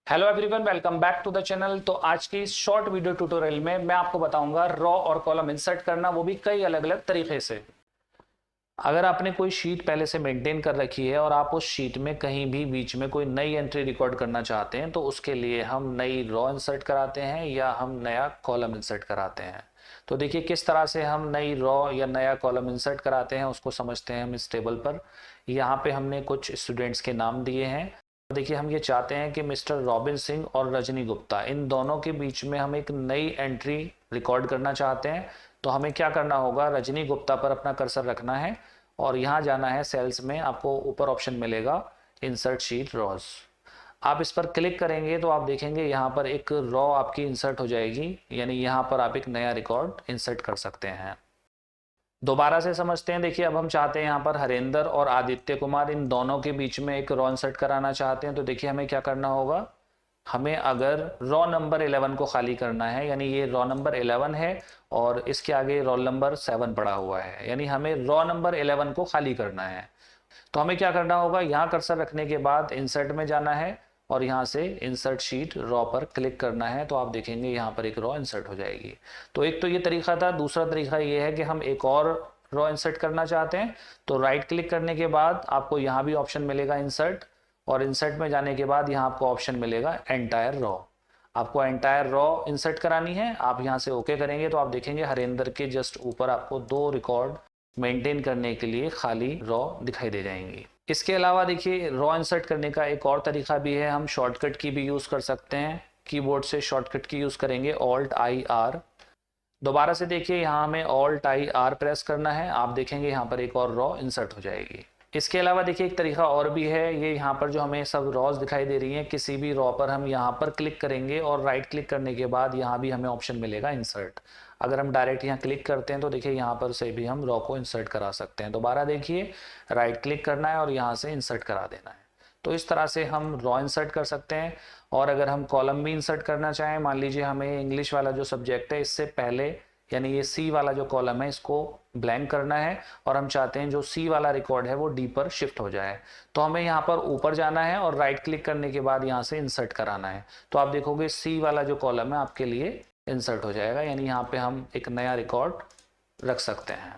Hello everyone, welcome back to the channel. तो आज की इस शॉर्ट वीडियो ट्यूटोरियल में मैं आपको बताऊंगा रॉ और कॉलम इंसर्ट करना, वो भी कई अलग अलग तरीके से। अगर आपने कोई शीट पहले से मेंटेन कर रखी है और आप उस शीट में कहीं भी बीच में कोई नई एंट्री रिकॉर्ड करना चाहते हैं तो उसके लिए हम नई रॉ इंसर्ट कराते हैं या हम नया कॉलम इंसर्ट कराते हैं। तो देखिए किस तरह से हम नई रॉ या नया कॉलम इंसर्ट कराते हैं उसको समझते हैं हम इस टेबल पर। यहाँ पे हमने कुछ स्टूडेंट्स के नाम दिए हैं। देखिए हम ये चाहते हैं कि मिस्टर रॉबिन सिंह और रजनी गुप्ता, इन दोनों के बीच में हम एक नई एंट्री रिकॉर्ड करना चाहते हैं। तो हमें क्या करना होगा, रजनी गुप्ता पर अपना कर्सर रखना है और यहाँ जाना है सेल्स में। आपको ऊपर ऑप्शन मिलेगा इंसर्ट शीट रॉज। आप इस पर क्लिक करेंगे तो आप देखेंगे यहाँ पर एक रॉ आपकी इंसर्ट हो जाएगी, यानी यहाँ पर आप एक नया रिकॉर्ड इंसर्ट कर सकते हैं। दोबारा से समझते हैं। देखिए अब हम चाहते हैं यहाँ पर हरेंद्र और आदित्य कुमार, इन दोनों के बीच में एक रॉ इंसर्ट कराना चाहते हैं। तो देखिए हमें क्या करना होगा, हमें अगर रॉ नंबर 11 को खाली करना है, यानी ये रॉ नंबर 11 है और इसके आगे रोल नंबर 7 पड़ा हुआ है, यानी हमें रॉ नंबर 11 को खाली करना है। तो हमें क्या करना होगा, यहाँ कर्सर रखने के बाद इंसर्ट में जाना है और यहाँ से इंसर्ट शीट रॉ पर क्लिक करना है। तो आप देखेंगे यहाँ पर एक रॉ इंसर्ट हो जाएगी। तो एक तो ये तरीका था। दूसरा तरीका ये है कि हम एक और रॉ इंसर्ट करना चाहते हैं तो राइट क्लिक करने के बाद आपको यहाँ भी ऑप्शन मिलेगा इंसर्ट, और इंसर्ट में जाने के बाद यहाँ आपको ऑप्शन मिलेगा एंटायर रॉ। आपको एंटायर रॉ इंसर्ट करानी है। आप यहाँ से ओके करेंगे तो आप देखेंगे हरेंद्र के जस्ट ऊपर आपको 2 रिकॉर्ड मेंटेन करने के लिए खाली रॉ दिखाई दे जाएंगी। इसके अलावा देखिए रॉ इंसर्ट करने का एक और तरीका भी है, हम शॉर्टकट की भी यूज़ कर सकते हैं। कीबोर्ड से शॉर्टकट की यूज़ करेंगे Alt+I+R। दोबारा से देखिए यहाँ हमें Alt+I+R प्रेस करना है। आप देखेंगे यहाँ पर एक और रॉ इंसर्ट हो जाएगी। इसके अलावा देखिए एक तरीका और भी है, ये यहाँ पर जो हमें सब रॉज दिखाई दे रही हैं, किसी भी रॉ पर हम यहाँ पर क्लिक करेंगे और राइट क्लिक करने के बाद यहाँ भी हमें ऑप्शन मिलेगा इंसर्ट। अगर हम डायरेक्ट यहाँ क्लिक करते हैं तो देखिए यहाँ पर से भी हम रॉ को इंसर्ट करा सकते हैं। दोबारा देखिए राइट क्लिक करना है और यहाँ से इंसर्ट करा देना है। तो इस तरह से हम रॉ इंसर्ट कर सकते हैं। और अगर हम कॉलम भी इंसर्ट करना चाहें, मान लीजिए हमें इंग्लिश वाला जो सब्जेक्ट है इससे पहले, यानी ये सी वाला जो कॉलम है इसको ब्लैंक करना है और हम चाहते हैं जो सी वाला रिकॉर्ड है वो डी पर शिफ्ट हो जाए, तो हमें यहाँ पर ऊपर जाना है और राइट क्लिक करने के बाद यहाँ से इंसर्ट कराना है। तो आप देखोगे सी वाला जो कॉलम है आपके लिए इंसर्ट हो जाएगा, यानी यहाँ पे हम एक नया रिकॉर्ड रख सकते हैं।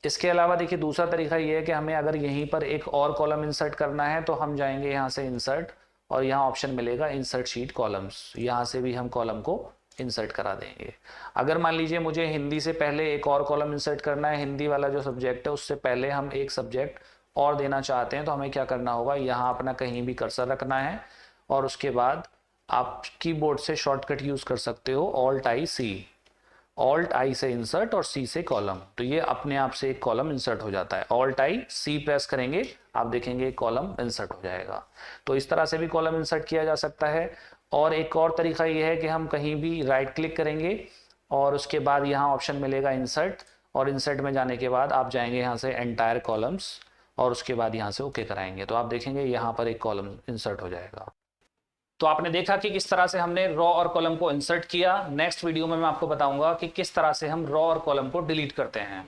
इसके अलावा देखिए दूसरा तरीका ये है कि हमें अगर यहीं पर एक और कॉलम इंसर्ट करना है तो हम जाएंगे यहाँ से इंसर्ट और यहाँ ऑप्शन मिलेगा इंसर्ट शीट कॉलम्स। यहाँ से भी हम कॉलम को इंसर्ट करा देंगे। अगर मान लीजिए मुझे हिंदी से पहले एक और कॉलम इंसर्ट करना है, हिंदी वाला जो सब्जेक्ट है उससे पहले हम एक सब्जेक्ट और देना चाहते हैं, तो हमें क्या करना होगा, यहाँ अपना कहीं भी कर्सर रखना है और उसके बाद आप कीबोर्ड से शॉर्टकट यूज कर सकते हो Alt+I+C। Alt+I से इंसर्ट और C से कॉलम, तो ये अपने आप से एक कॉलम इंसर्ट हो जाता है। Alt+I+C प्रेस करेंगे, आप देखेंगे कॉलम इंसर्ट हो जाएगा। तो इस तरह से भी कॉलम इंसर्ट किया जा सकता है। और एक और तरीका ये है कि हम कहीं भी राइट क्लिक करेंगे और उसके बाद यहाँ ऑप्शन मिलेगा इंसर्ट, और इंसर्ट में जाने के बाद आप जाएंगे यहाँ से एंटायर कॉलम्स और उसके बाद यहाँ से ओके कराएंगे, तो आप देखेंगे यहाँ पर एक कॉलम इंसर्ट हो जाएगा। तो आपने देखा कि किस तरह से हमने रॉ और कॉलम को इंसर्ट किया। नेक्स्ट वीडियो में मैं आपको बताऊंगा कि किस तरह से हम रॉ और कॉलम को डिलीट करते हैं।